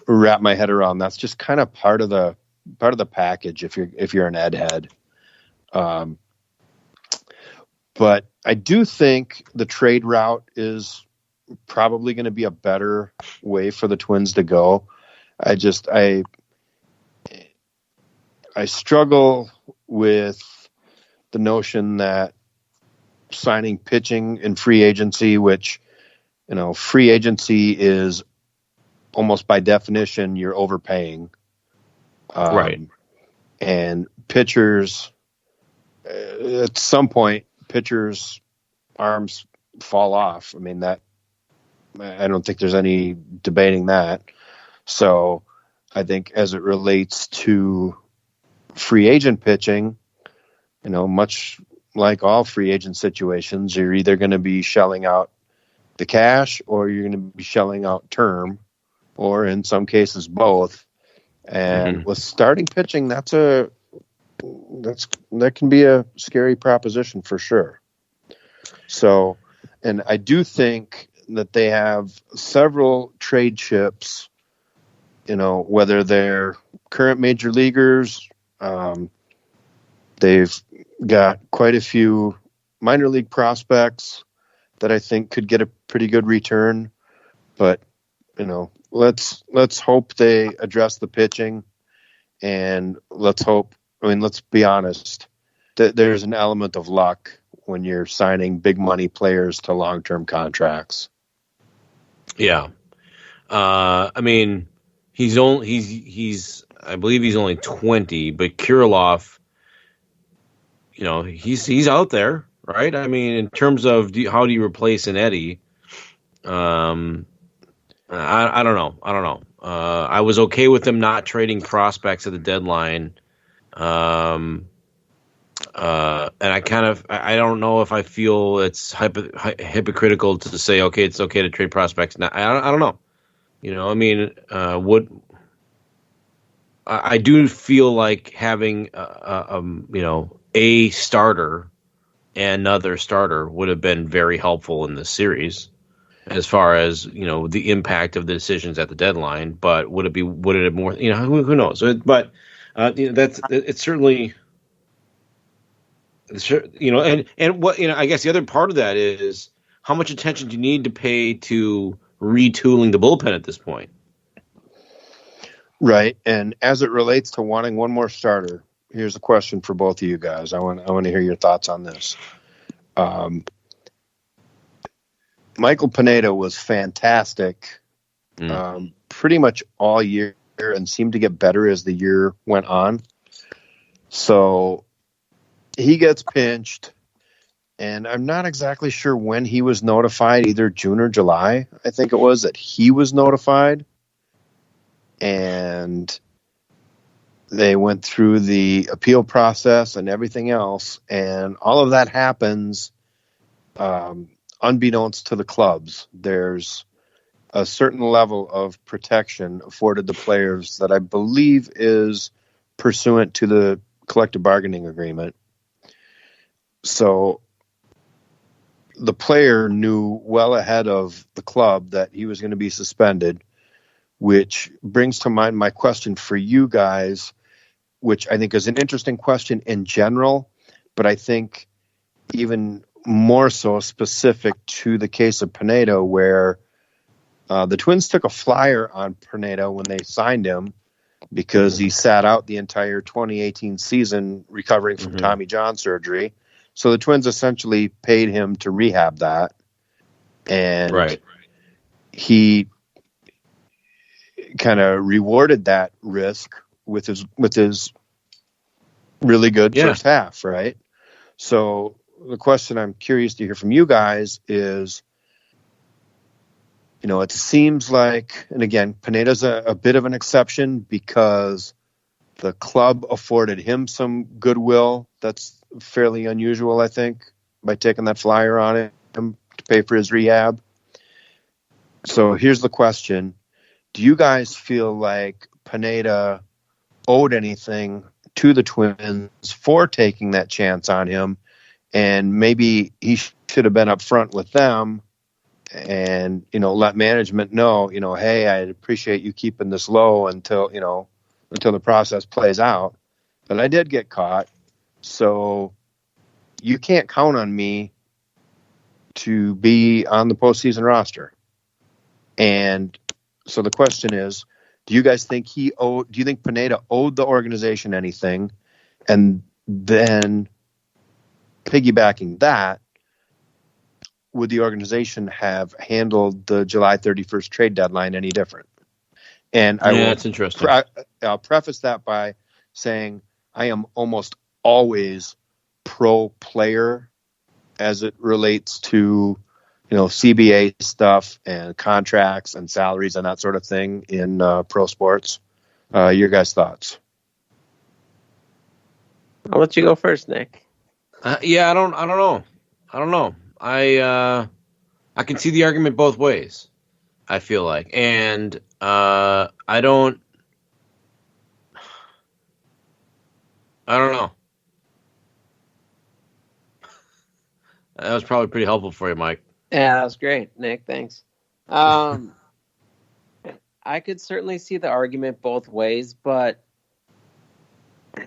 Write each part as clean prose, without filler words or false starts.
wrap my head around. That's just kind of part of the package if you're an Ed head. But I do think the trade route is probably going to be a better way for the Twins to go. I struggle with the notion that signing pitching in free agency, which, free agency is almost by definition, you're overpaying. Right. And pitchers, at some point, pitchers' arms fall off. I mean, I don't think there's any debating that. So I think as it relates to free agent pitching, much like all free agent situations, you're either going to be shelling out the cash or you're going to be shelling out term, or in some cases both. And with starting pitching, that can be a scary proposition for sure. So, and I do think that they have several trade chips, whether they're current major leaguers, they've got quite a few minor league prospects that I think could get a pretty good return. But, let's hope they address the pitching, and let's be honest, that there's an element of luck when you're signing big money players to long-term contracts. Yeah. I believe he's only 20, but Kirilloff, he's out there, right? I mean, in terms of how do you replace an Eddie? I don't know. I was okay with them not trading prospects at the deadline. And I don't know if I feel it's hypocritical to say, okay, it's okay to trade prospects now. I don't know. I do feel like having a starter and another starter would have been very helpful in this series, as far as the impact of the decisions at the deadline. But would it have more? Who knows? But it's certainly. And what I guess the other part of that is how much attention do you need to pay to retooling the bullpen at this point? Right, and as it relates to wanting one more starter, here's a question for both of you guys. I want to hear your thoughts on this. Michael Pineda was fantastic, pretty much all year, and seemed to get better as the year went on. So he gets pinched, and I'm not exactly sure when he was notified, either June or July, I think it was, that he was notified. And they went through the appeal process and everything else, and all of that happens unbeknownst to the clubs. There's a certain level of protection afforded the players that I believe is pursuant to the collective bargaining agreement. So the player knew well ahead of the club that he was going to be suspended, which brings to mind my question for you guys, which I think is an interesting question in general, but I think even more so specific to the case of Pineda, where the Twins took a flyer on Pineda when they signed him because he sat out the entire 2018 season recovering from Tommy John surgery. So the Twins essentially paid him to rehab that. And he kind of rewarded that risk with his really good first half, right? So the question I'm curious to hear from you guys is, it seems like, and again, Pineda's a bit of an exception because the club afforded him some goodwill. That's fairly unusual, I think, by taking that flyer on him to pay for his rehab. So here's the question. Do you guys feel like Pineda owed anything to the Twins for taking that chance on him? And maybe he should have been up front with them and, let management know, hey, I appreciate you keeping this low until the process plays out. But I did get caught. So you can't count on me to be on the postseason roster. And so the question is, do you guys think do you think Pineda owed the organization anything? And then piggybacking that, would the organization have handled the July 31st trade deadline any different? And that's interesting. I'll preface that by saying I am almost always pro player as it relates to, CBA stuff and contracts and salaries and that sort of thing in pro sports. Your guys' thoughts? I'll let you go first, Nick. Yeah, I don't know. I can see the argument both ways, I feel like. And I don't know. That was probably pretty helpful for you, Mike. Yeah, that was great, Nick. Thanks. I could certainly see the argument both ways, but I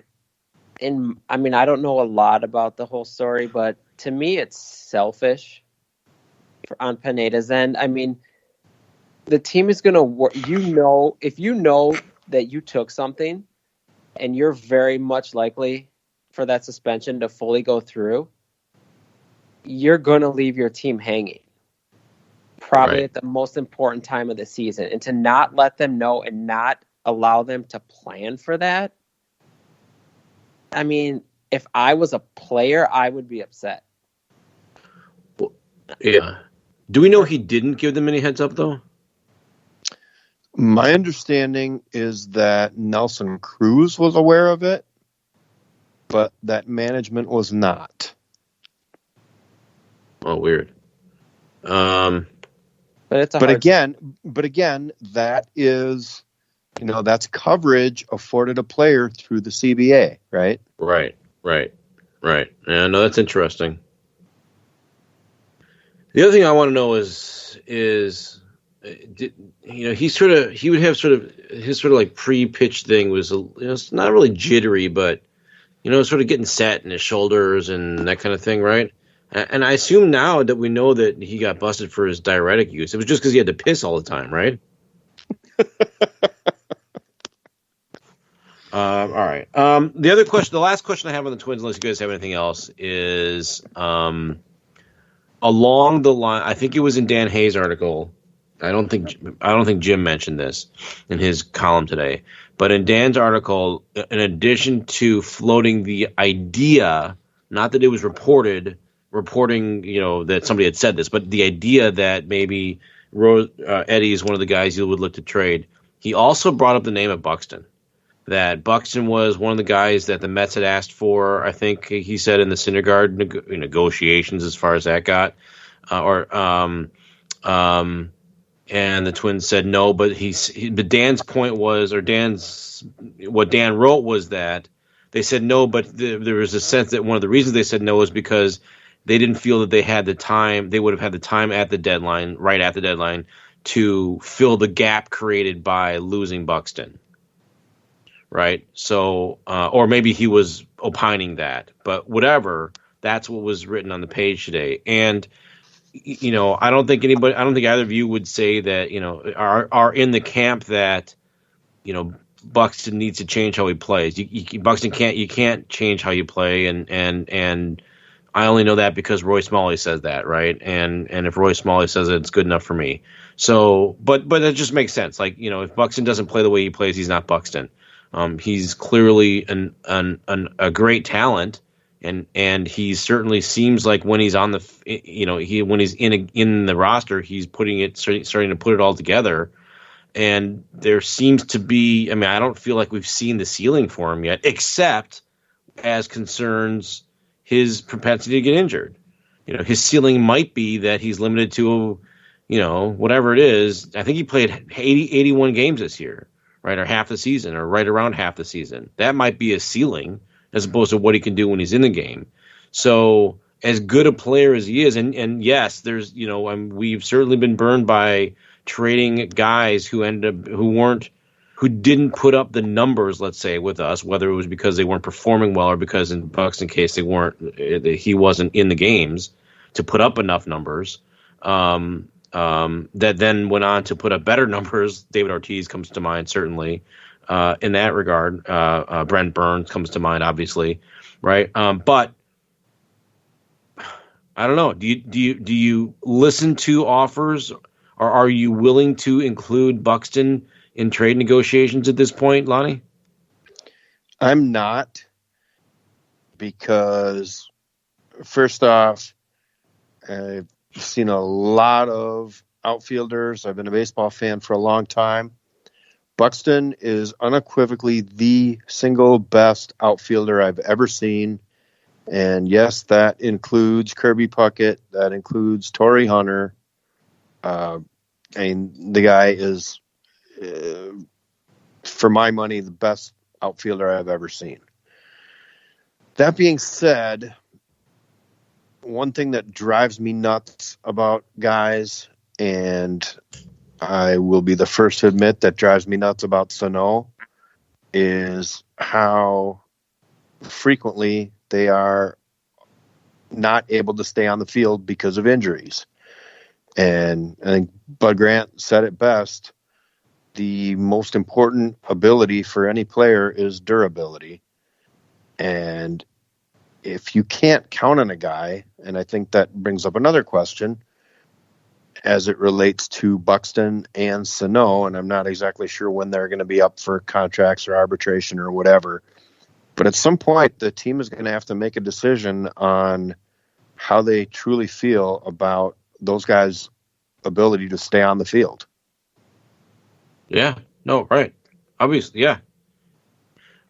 don't know a lot about the whole story, but to me, it's selfish on Pineda's end. I mean, the team is going to work. If you know that you took something and you're very much likely for that suspension to fully go through, you're going to leave your team hanging probably right at the most important time of the season. And to not let them know and not allow them to plan for that, I mean, if I was a player, I would be upset. Yeah. Do we know he didn't give them any heads up, though? My understanding is that Nelson Cruz was aware of it, but that management was not. Oh, weird. But it's again, that is, that's coverage afforded a player through the CBA, right? Right. Yeah, no, that's interesting. The other thing I want to know is he would have his like pre-pitch thing was it's not really jittery, but sort of getting set in his shoulders and that kind of thing, right? And I assume now that we know that he got busted for his diuretic use, it was just because he had to piss all the time, right? All right. The last question I have on the Twins, unless you guys have anything else, is along the line. I think it was in Dan Hayes' article. I don't think Jim mentioned this in his column today, but in Dan's article, in addition to floating the idea, not that it was reporting, that somebody had said this, but the idea that maybe Eddie is one of the guys you would look to trade. He also brought up the name of Buxton. That Buxton was one of the guys that the Mets had asked for. I think he said in the Syndergaard negotiations, as far as that got, and the Twins said no. But Dan's point was, what Dan wrote was that they said no, but there was a sense that one of the reasons they said no was because they didn't feel that they had the time. They would have had the time right at the deadline, to fill the gap created by losing Buxton. Right. So, or maybe he was opining that, but whatever, that's what was written on the page today. And, I don't think either of you would say that, are in the camp that, Buxton needs to change how he plays. Buxton can't change how you play. And I only know that because Roy Smalley says that. Right. And if Roy Smalley says it, it's good enough for me. So, but it just makes sense. Like, if Buxton doesn't play the way he plays, he's not Buxton. He's clearly a great talent, and he certainly seems like when he's on when he's in the roster, he's starting to put it all together. And there seems to be, I don't feel like we've seen the ceiling for him yet, except as concerns his propensity to get injured. His ceiling might be that he's limited to, whatever it is. I think he played 81 games this year. Right, or half the season, or right around half the season. That might be a ceiling as opposed to what he can do when he's in the game. So, as good a player as he is, and yes, there's we've certainly been burned by trading guys who didn't put up the numbers, let's say, with us, whether it was because they weren't performing well or because in Buxton's case he wasn't in the games to put up enough numbers. That then went on to put up better numbers. David Ortiz comes to mind, certainly, in that regard. Brent Burns comes to mind, obviously, right? But I don't know. Do you listen to offers, or are you willing to include Buxton in trade negotiations at this point, Lonnie? I'm not, because first off, I've seen a lot of outfielders. I've been a baseball fan for a long time. Buxton is unequivocally the single best outfielder I've ever seen. And yes, that includes Kirby Puckett. That includes Torrey Hunter. And the guy is, for my money, the best outfielder I've ever seen. That being said, one thing that drives me nuts about guys, and I will be the first to admit that drives me nuts about Sano, is how frequently they are not able to stay on the field because of injuries. And I think Bud Grant said it best. The most important ability for any player is durability. And if you can't count on a guy, and I think that brings up another question as it relates to Buxton and Sano, and I'm not exactly sure when they're going to be up for contracts or arbitration or whatever. But at some point, the team is going to have to make a decision on how they truly feel about those guys' ability to stay on the field. Yeah, no, right. Obviously, yeah.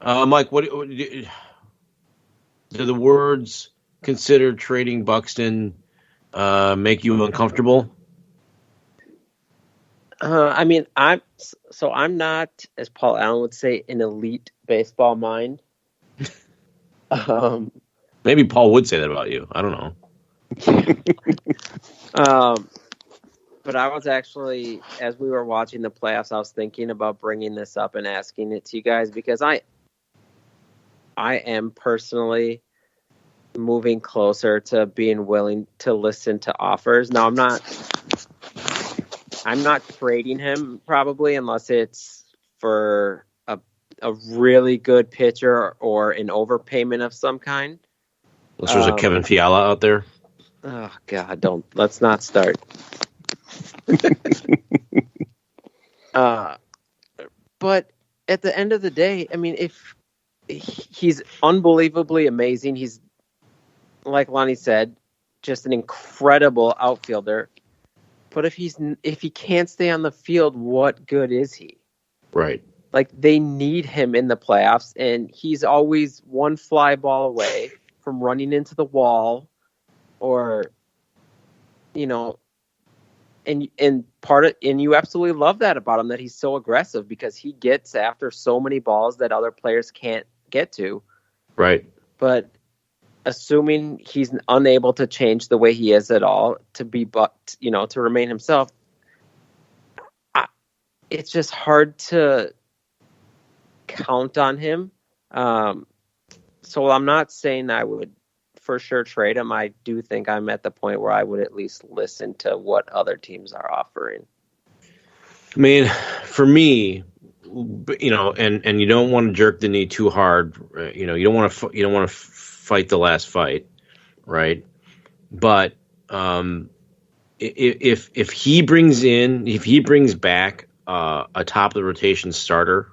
Mike, what do the words "consider trading Buxton" make you uncomfortable? I mean, I'm not, as Paul Allen would say, an elite baseball mind. Maybe Paul would say that about you. I don't know. But I was actually, as we were watching the playoffs, I was thinking about bringing this up and asking it to you guys, because I am personally moving closer to being willing to listen to offers. Now, I'm not trading him probably unless it's for a really good pitcher or an overpayment of some kind. Unless there's a Kevin Fiala out there. Oh God, let's not start. But at the end of the day, I mean, if he's unbelievably amazing, he's, like Lonnie said, just an incredible outfielder. But if he can't stay on the field, what good is he? Right. Like, they need him in the playoffs, and he's always one fly ball away from running into the wall, or, and you absolutely love that about him, that he's so aggressive, because he gets after so many balls that other players can't get to. Right. But assuming he's unable to change the way he is at all to remain himself, it's just hard to count on him. So I'm not saying I would for sure trade him. I do think I'm at the point where I would at least listen to what other teams are offering. I mean, for me, and you don't want to jerk the knee too hard. You don't want to fight the last fight, right? But if he brings back a top of the rotation starter,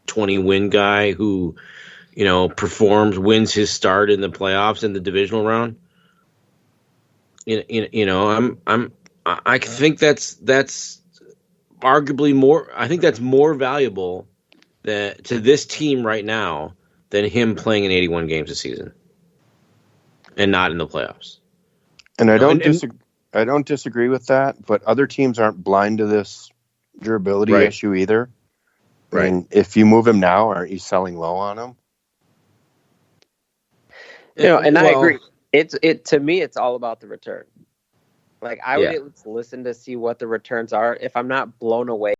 20-win guy who wins his start in the playoffs in the divisional round, I think that's arguably more. I think that's more valuable to this team right now than him playing in 81 games a season and not in the playoffs. And I don't disagree with that, but other teams aren't blind to this durability issue either. Right. And if you move him now, aren't you selling low on him? I agree. To me, it's all about the return. Like I would Yeah. at least listen to see what the returns are. If I'm not blown away